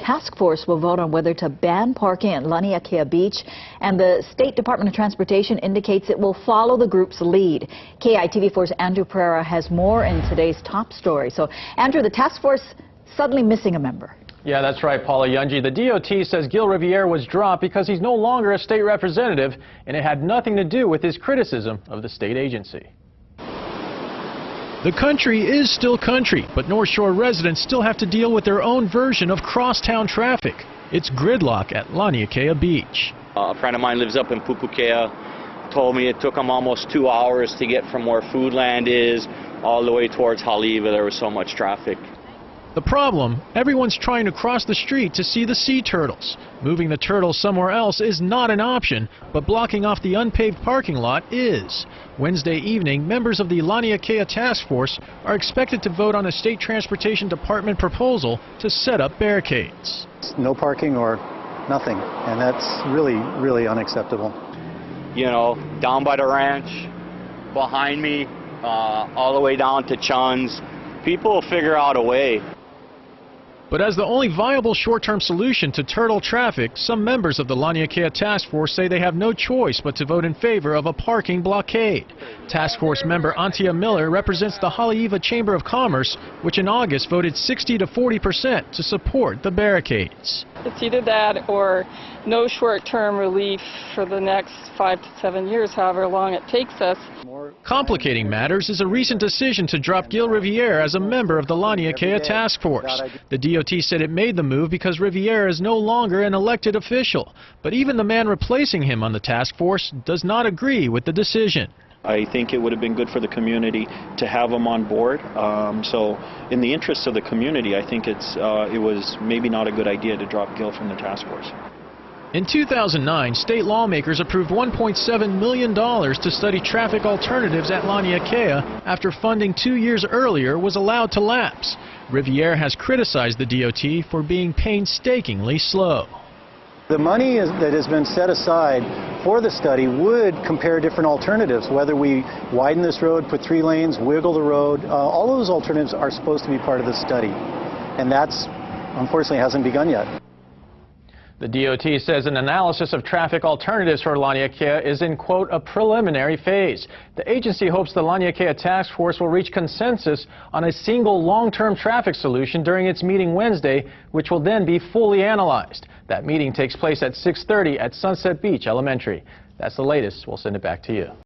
task force will vote on whether to ban parking at Laniakea Beach, and the State Department of Transportation indicates it will follow the group's lead. KITV4's Andrew Pereira has more in today's top story. So, Andrew, the task force suddenly missing a member. Yeah, that's right, Paula Yunji. The DOT says Gil Riviere was dropped because he's no longer a state representative, and it had nothing to do with his criticism of the state agency. The country is still country, but North Shore residents still have to deal with their own version of crosstown traffic. It's gridlock at Laniakea Beach. A friend of mine lives up in Pupukea, told me it took him almost 2 hours to get from where Foodland is all the way towards Haleiwa. There was so much traffic. The problem, everyone's trying to cross the street to see the sea turtles. Moving the turtles somewhere else is not an option, but blocking off the unpaved parking lot is. Wednesday evening, members of the Laniakea Task Force are expected to vote on a State Transportation Department proposal to set up barricades. No parking or nothing, and that's really unacceptable. You know, down by the ranch, behind me, all the way down to Chun's, people will figure out a way. But as the only viable short-term solution to turtle traffic, some members of the Laniakea Task Force say they have no choice but to vote in favor of a parking blockade. Task Force member Antia Miller represents the Haleiwa Chamber of Commerce, which in August voted 60 to 40% to support the barricades. It's either that or no short-term relief for the next 5 to 7 years, however long it takes us. Complicating matters is a recent decision to drop Gil Riviere as a member of the Laniakea Task Force. The DOT said it made the move because Riviere is no longer an elected official. But even the man replacing him on the task force does not agree with the decision. I think it would have been good for the community to have him on board. So in the interests of the community, I think it was maybe not a good idea to drop Gil from the task force. In 2009, state lawmakers approved $1.7 million to study traffic alternatives at Laniakea after funding 2 years earlier was allowed to lapse. Riviere has criticized the DOT for being painstakingly slow. The money that has been set aside for the study would compare different alternatives, whether we widen this road, put 3 lanes, wiggle the road. All those alternatives are supposed to be part of the study, and that's unfortunately hasn't begun yet. The DOT says an analysis of traffic alternatives for Laniakea is in, quote, a preliminary phase. The agency hopes the Laniakea Task Force will reach consensus on a single long-term traffic solution during its meeting Wednesday, which will then be fully analyzed. That meeting takes place at 6:30 at Sunset Beach Elementary. That's the latest. We'll send it back to you.